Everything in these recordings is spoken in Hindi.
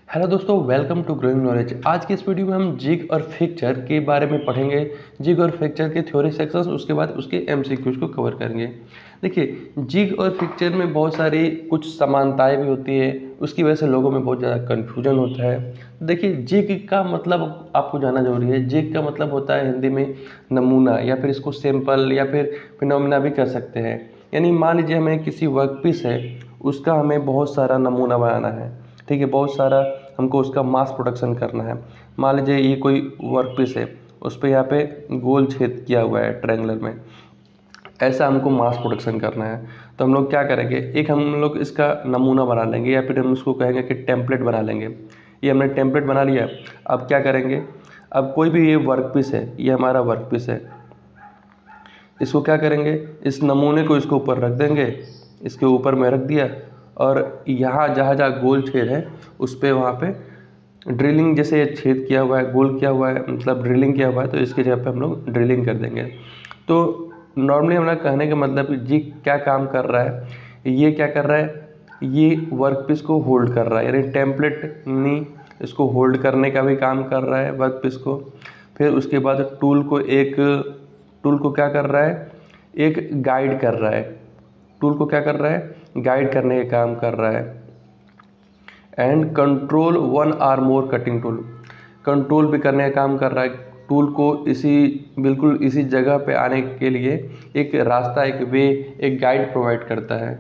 हेलो दोस्तों, वेलकम टू ग्रोइंग नॉलेज। आज की इस वीडियो में हम जिग और फिक्चर के बारे में पढ़ेंगे। जिग और फिक्चर के थ्योरी सेक्शंस, उसके बाद उसके एमसीक्यूज को कवर करेंगे। देखिए, जिग और फिक्चर में बहुत सारी कुछ समानताएं भी होती है, उसकी वजह से लोगों में बहुत ज़्यादा कन्फ्यूजन होता है। देखिए, जिग का मतलब आपको जानना जरूरी है। जिग का मतलब होता है हिंदी में नमूना, या फिर इसको सैंपल या फिर फिनोमिना भी कर सकते हैं। यानी मान लीजिए हमें किसी वर्कपीस है, उसका हमें बहुत सारा नमूना बनाना है। ठीक है, बहुत सारा हमको उसका मास प्रोडक्शन करना है। मान लीजिए ये कोई वर्क पीस है, उस पर यहाँ पे गोल छेद किया हुआ है ट्रायंगुलर में, ऐसा हमको मास प्रोडक्शन करना है। तो हम लोग क्या करेंगे, एक हम लोग इसका नमूना बना लेंगे, या फिर हम उसको कहेंगे कि टेम्पलेट बना लेंगे। ये हमने टेम्पलेट बना लिया। अब क्या करेंगे, अब कोई भी ये वर्क पीस है, ये हमारा वर्क पीस है, इसको क्या करेंगे, इस नमूने को इसके ऊपर रख देंगे, इसके ऊपर में रख दिया, और यहाँ जहाँ जहाँ गोल छेद है उस पर वहाँ पे ड्रिलिंग, जैसे छेद किया हुआ है, गोल किया हुआ है, मतलब ड्रिलिंग किया हुआ है, तो इसकी जगह पे हम लोग ड्रिलिंग कर देंगे। तो नॉर्मली हमारा कहने का मतलब जी क्या काम कर रहा है, ये क्या कर रहा है, ये वर्कपीस को होल्ड कर रहा है, यानी टेम्पलेट नहीं, इसको होल्ड करने का भी काम कर रहा है वर्कपीस को। फिर उसके बाद टूल को क्या कर रहा है, एक गाइड कर रहा है। टूल को क्या कर रहा है, गाइड करने का काम कर रहा है। And control one or more cutting tool, control भी करने का काम कर रहा है। टूल को बिल्कुल इसी जगह पे आने के लिए एक रास्ता, एक वे, एक गाइड प्रोवाइड करता है।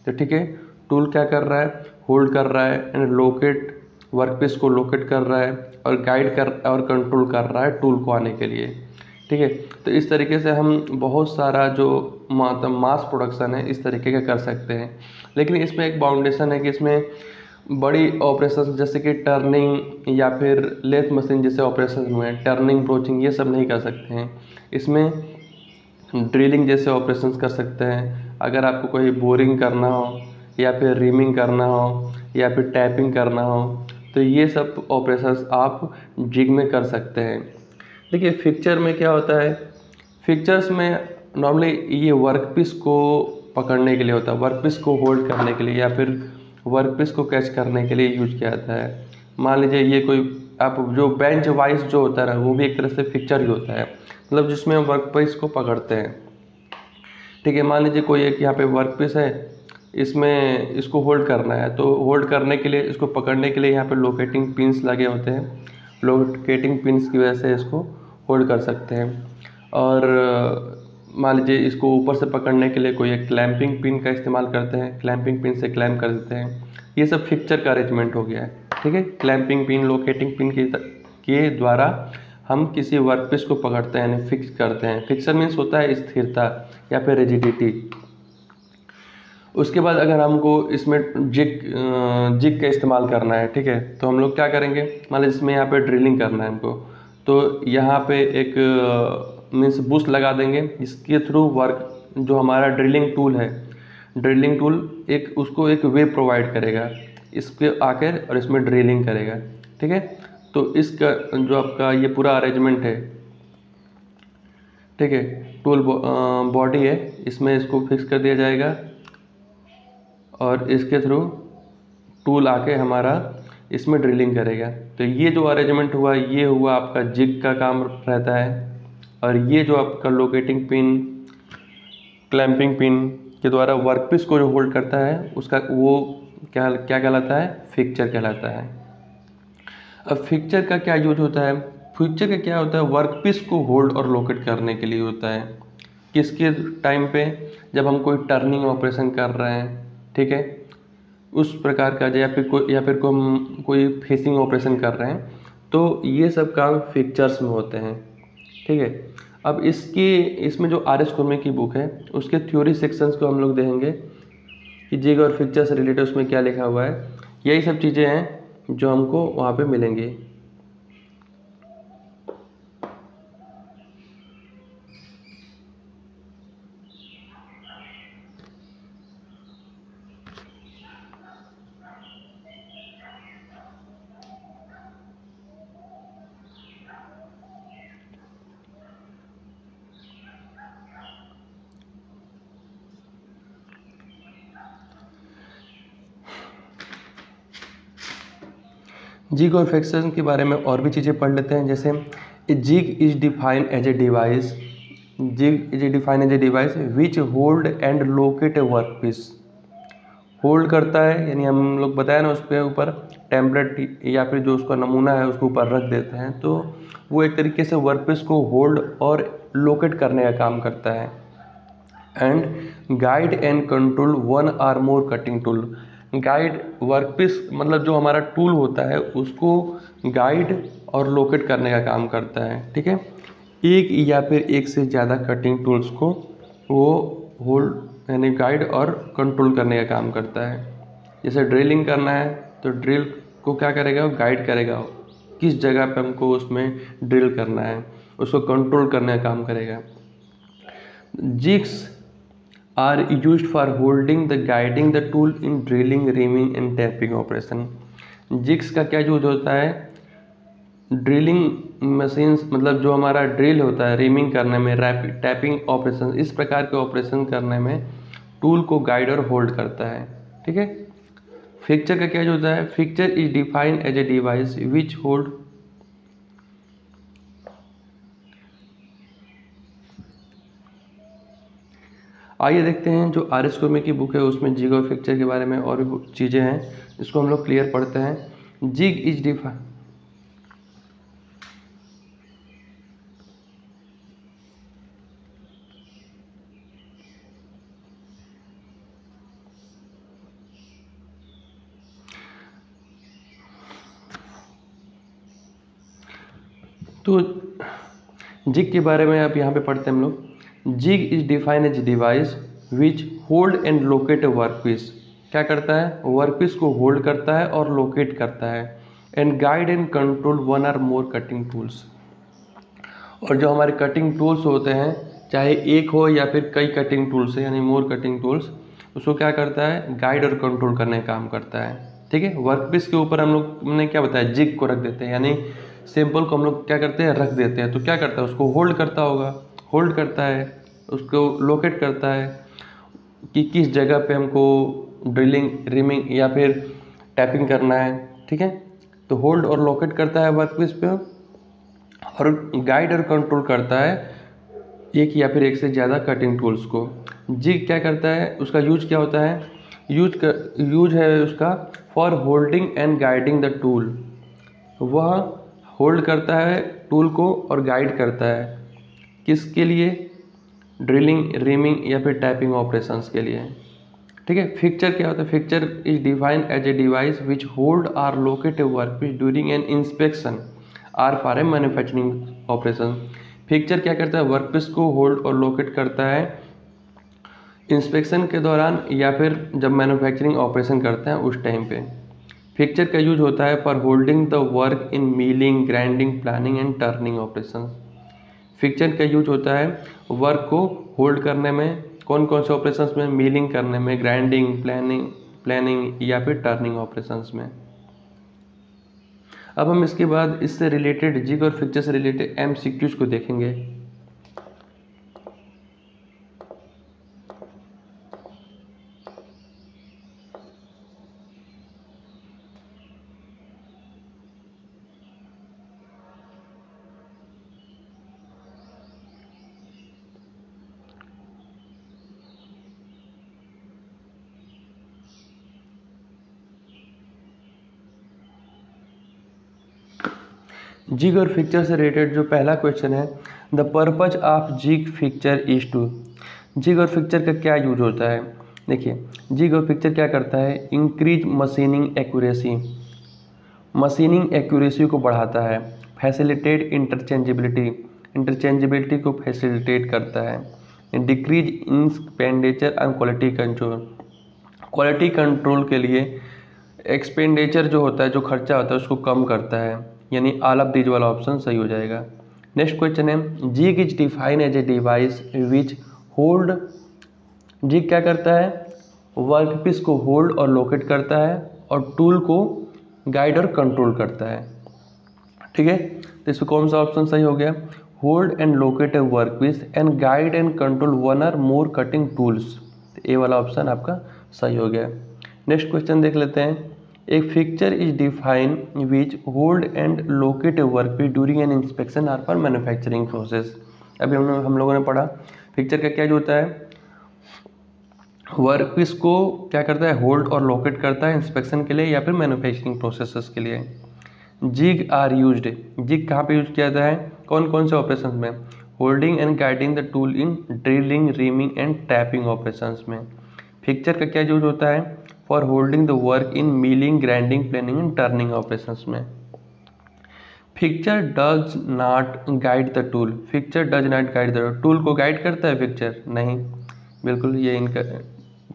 तो ठीक है, टूल क्या कर रहा है, होल्ड कर रहा है एंड लोकेट, वर्कपीस को लोकेट कर रहा है, और गाइड कर और कंट्रोल कर रहा है टूल को आने के लिए। ठीक है, तो इस तरीके से हम बहुत सारा जो मास प्रोडक्शन है इस तरीके का कर सकते हैं। लेकिन इसमें एक बाउंडेशन है कि इसमें बड़ी ऑपरेशन जैसे कि टर्निंग या फिर लेथ मशीन जैसे ऑपरेशन हुए हैं, टर्निंग, ब्रोचिंग, ये सब नहीं कर सकते हैं। इसमें ड्रिलिंग जैसे ऑपरेशंस कर सकते हैं। अगर आपको कोई बोरिंग करना हो, या फिर रीमिंग करना हो, या फिर टैपिंग करना हो, तो ये सब ऑपरेशंस आप जिग में कर सकते हैं। देखिए, फिक्चर में क्या होता है, फिक्चर्स में नॉर्मली ये वर्कपीस को पकड़ने के लिए होता है, वर्कपीस को होल्ड करने के लिए, या फिर वर्कपीस को कैच करने के लिए यूज किया जाता है। मान लीजिए ये कोई, आप जो बेंच वाइज जो होता है ना, वो भी एक तरह से फिक्चर ही होता है, मतलब जिसमें हम वर्कपीस को पकड़ते हैं। ठीक है, मान लीजिए कोई एक यहाँ पे वर्कपीस है, इसमें इसको होल्ड करना है, तो होल्ड करने के लिए, इसको पकड़ने के लिए यहाँ पे लोकेटिंग पिन्स लगे होते हैं। लोकेटिंग पिन्स की वजह से इसको होल्ड कर सकते हैं। और मान लीजिए इसको ऊपर से पकड़ने के लिए कोई एक क्लैंपिंग पिन का इस्तेमाल करते हैं, क्लैंपिंग पिन से क्लैम्प कर देते हैं। ये सब फिक्चर का अरेंजमेंट हो गया है। ठीक है, क्लैंपिंग पिन, लोकेटिंग पिन के द्वारा हम किसी वर्कपीस को पकड़ते हैं, यानी फिक्स करते हैं। फिक्सर मीन्स होता है स्थिरता या फिर रिजिडिटी। उसके बाद अगर हमको इसमें जिग का इस्तेमाल करना है, ठीक है, तो हम लोग क्या करेंगे, मान लीजिए इसमें यहाँ पे ड्रिलिंग करना है हमको, तो यहाँ पे एक मीन्स बुश लगा देंगे, इसके थ्रू वर्क, जो हमारा ड्रिलिंग टूल है, ड्रिलिंग टूल एक उसको एक वे प्रोवाइड करेगा, इसके आकर और इसमें ड्रिलिंग करेगा। ठीक है, तो इसका जो आपका ये पूरा अरेंजमेंट है, ठीक है, टूल बॉडी है, इसमें इसको फिक्स कर दिया जाएगा, और इसके थ्रू टूल आके हमारा इसमें ड्रिलिंग करेगा। तो ये जो अरेंजमेंट हुआ, ये हुआ आपका जिग का काम रहता है। और ये जो आपका लोकेटिंग पिन, क्लैंपिंग पिन के द्वारा वर्कपीस को जो होल्ड करता है, उसका वो क्या क्या कहलाता है, फिक्चर कहलाता है। अब फिक्चर का क्या यूज होता है, फिक्चर का क्या होता है, वर्कपीस को होल्ड और लोकेट करने के लिए होता है। किसके टाइम पे, जब हम कोई टर्निंग ऑपरेशन कर रहे हैं, ठीक है, उस प्रकार का, कोई फेसिंग ऑपरेशन कर रहे हैं, तो ये सब काम फिक्चर्स में होते हैं। ठीक है, अब इसमें जो आर एस कुरमे की बुक है, उसके थ्योरी सेक्शंस को हम लोग देखेंगे कि जिग और फिक्चर से रिलेटेड उसमें क्या लिखा हुआ है। यही सब चीज़ें हैं जो हमको वहाँ पे मिलेंगी। जिग और फ्रिक्शन के बारे में और भी चीज़ें पढ़ लेते हैं। जैसे jig is defined as a device, jig is defined as a device which hold and locate a work piece. Hold करता है यानी हम लोग बताया ना, उसके ऊपर टेम्पलेट या फिर जो उसका नमूना है उसको ऊपर रख देते हैं, तो वो एक तरीके से वर्कपीस को होल्ड और लोकेट करने का काम करता है। And guide and control one or more cutting tool. Guide workpiece मतलब जो हमारा टूल होता है उसको गाइड और लोकेट करने का काम करता है। ठीक है, एक या फिर एक से ज़्यादा कटिंग टूल्स को वो होल्ड यानी गाइड और कंट्रोल करने का काम करता है। जैसे ड्रिलिंग करना है तो ड्रिल को क्या करेगा, वो गाइड करेगा किस जगह पे हमको उसमें ड्रिल करना है, उसको कंट्रोल करने का काम करेगा। Jigs are used for holding the guiding the tool in drilling, reaming and tapping operation. Jigs का क्या यूज होता है, ड्रिलिंग मशीन्स मतलब जो हमारा ड्रिल होता है रीमिंग करने में, टैपिंग ऑपरेशन, इस प्रकार के ऑपरेशन करने में टूल को गाइड और होल्ड करता है। ठीक है, फिक्चर का क्या होता है, fixture is defined as a device which hold. आइए देखते हैं जो आर.एस. कोमी की बुक है उसमें जिग और फिक्चर के बारे में और भी चीज़ें हैं, इसको हम लोग क्लियर पढ़ते हैं। जिग इज डिफाइंड, तो जिग के बारे में आप यहाँ पे पढ़ते हैं हम लोग। Jig is defined as device which hold and locate a work piece. क्या करता है, वर्क पीस को होल्ड करता है और लोकेट करता है। And guide and control one or more cutting tools. और जो हमारे कटिंग टूल्स होते हैं, चाहे एक हो या फिर कई कटिंग टूल्स है यानी मोर कटिंग टूल्स, उसको क्या करता है, गाइड और कंट्रोल करने का काम करता है। ठीक है, वर्क पीस के ऊपर हम लोग ने क्या बताया, जिग को रख देते हैं, यानी सैंपल को हम लोग क्या करते हैं, रख देते हैं, तो क्या करता है, उसको होल्ड करता होगा, होल्ड करता है, उसको लोकेट करता है कि किस जगह पे हमको ड्रिलिंग, रिमिंग या फिर टैपिंग करना है। ठीक है, तो होल्ड और लोकेट करता है वर्क पीस पे, और गाइड और कंट्रोल करता है एक या फिर एक से ज़्यादा कटिंग टूल्स को। जिग क्या करता है, उसका यूज क्या होता है, यूज है उसका for holding and guiding the tool. वह होल्ड करता है टूल को और गाइड करता है किसके लिए, ड्रिलिंग, रीमिंग या फिर टैपिंग ऑपरेशंस के लिए। ठीक है, फिक्चर क्या होता है, fixture is defined as a device which hold or locate a work piece during an inspection or for a manufacturing operation. Fixture क्या करता है, वर्क पीस को होल्ड और लोकेट करता है इंस्पेक्शन के दौरान या फिर जब मैन्युफैक्चरिंग ऑपरेशन करते हैं उस टाइम पे। फिक्चर का यूज होता है for holding the work in milling, grinding, planing and turning operation. Fixture का यूज होता है वर्क को होल्ड करने में, कौन कौन से ऑपरेशंस में, मिलिंग करने में, ग्राइंडिंग, प्लानिंग या फिर टर्निंग ऑपरेशंस में। अब हम इसके बाद इससे रिलेटेड, जिग और फिक्चर से रिलेटेड MCQs को देखेंगे। जिग और फिक्चर से रिलेटेड जो पहला क्वेश्चन है, the purpose of jig fixture is to. Jig और फिक्चर का क्या यूज होता है, देखिए जिग और फिक्चर क्या करता है, increase machining accuracy, machining accuracy को बढ़ाता है, फैसिलिटेट इंटरचेंजेबिलिटी, इंटरचेंजेबिलिटी को फैसिलिटेट करता है, decrease expenditure on quality control, quality control के लिए एक्सपेंडिचर जो होता है, जो खर्चा होता है उसको कम करता है, यानी ऑल ऑफ दीज वाला ऑप्शन सही हो जाएगा। नेक्स्ट क्वेश्चन है, jig is define as a device which hold. Jig क्या करता है, वर्कपीस को होल्ड और लोकेट करता है और टूल को गाइड और कंट्रोल करता है। ठीक है, तो इसमें कौन सा ऑप्शन सही हो गया, hold and locate a workpiece and guide and control one or more cutting tools, तो ए वाला ऑप्शन आपका सही हो गया। नेक्स्ट क्वेश्चन देख लेते हैं, एक fixture is define which hold and locate work piece during an inspection or for manufacturing process. अभी हम लोगों ने पढ़ा फिक्चर का क्या जो होता है, वर्क पीस को क्या करता है, होल्ड और लोकेट करता है इंस्पेक्शन के लिए या फिर मैन्युफैक्चरिंग प्रोसेसेस के लिए। जिग आर यूज्ड, जिग कहाँ पे यूज किया जाता है, कौन कौन से ऑपरेशंस में, holding and guiding the tool in drilling, reaming and tapping operations में। फिक्चर का क्या यूज होता है, for holding the work in milling, grinding, planing and turning operations में। Fixture does not guide the tool, fixture does not guide the tool को गाइड करता है फिक्चर, नहीं, बिल्कुल ये इनका।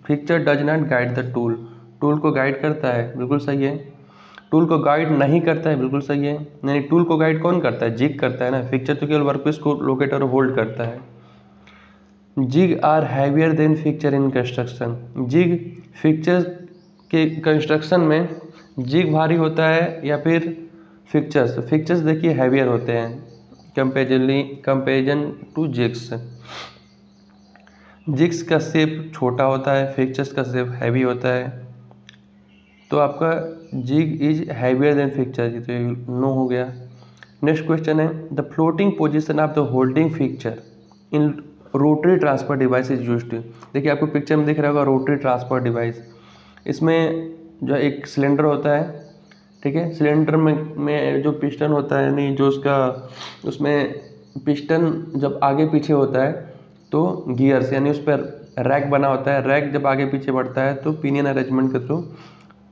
Fixture does not guide the tool, tool को गाइड करता है, बिल्कुल सही है। टूल को गाइड नहीं करता है, बिल्कुल सही है। नहीं, टूल को गाइड कौन करता है, जिग करता है ना, फिक्चर तो केवल वर्कपीस को लोकेट और होल्ड करता है। Jig are heavier than fixture in construction, jig fixture के कंस्ट्रक्शन में जिग भारी होता है या फिर फिक्चर्स, फिक्चर्स देखिए हैवियर होते हैं कंपेरिजन टू जिग्स। जिग्स का शेप छोटा होता है, फिक्चर्स का शेप हैवी होता है, तो आपका jig is heavier than fixture, तो ये नो हो गया। नेक्स्ट क्वेश्चन है, the floating position of the holding fixture in rotary transfer device is used. देखिए आपको पिक्चर में दिख रहा होगा रोटरी ट्रांसफर डिवाइस, इसमें जो एक सिलेंडर होता है, ठीक है, सिलेंडर में जो पिस्टन होता है, यानी जो उसमें पिस्टन जब आगे पीछे होता है तो गियर्स यानी उस पर रैक बना होता है, रैक जब आगे पीछे बढ़ता है तो पिनियन अरेंजमेंट के थ्रू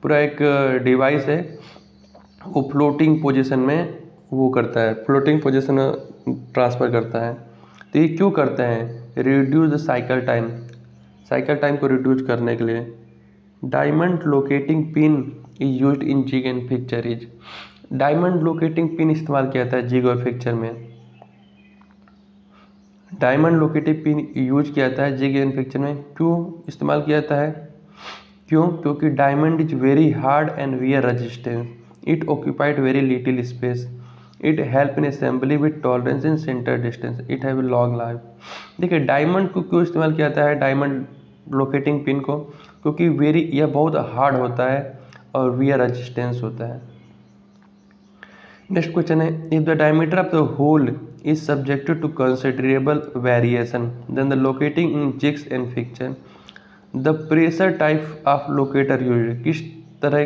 पूरा एक डिवाइस है वो फ्लोटिंग पोजीशन में वो करता है, फ्लोटिंग पोजीशन ट्रांसफ़र करता है। तो ये क्यों करते हैं, reduce the cycle time, cycle time को रिड्यूस करने के लिए। Diamond locating pin is used in jig and fixture is, diamond locating pin इस्तेमाल किया जाता है जिग और फिक्चर में। डायमंड लोकेटिंग पिन यूज किया जाता है जिग एंड फिक्चर में, क्यों इस्तेमाल किया जाता है, क्यों, क्योंकि diamond is very hard and wear resistance, it occupied very little space, it help in assembly with tolerance in centre distance, it have a long life. देखिए डायमंड को क्यों इस्तेमाल किया जाता है, डायमंड लोकेटिंग पिन को, क्योंकि यह बहुत हार्ड होता है और वियर रेजिस्टेंस होता है। नेक्स्ट क्वेश्चन है, if the diameter of the hole is subjected to considerable variation then the locating in jigs and fixture, the pressure type of locator use, किस तरह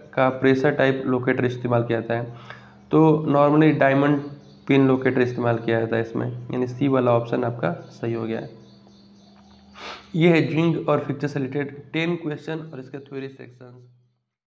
का प्रेशर टाइप लोकेटर इस्तेमाल किया जाता है, तो नॉर्मली डायमंड पिन लोकेटर इस्तेमाल किया जाता है इसमें, यानी सी वाला ऑप्शन आपका सही हो गया है। ये है जिग और फिक्चर से रिलेटेड 10 क्वेश्चन और इसके थ्योरी सेक्शंस।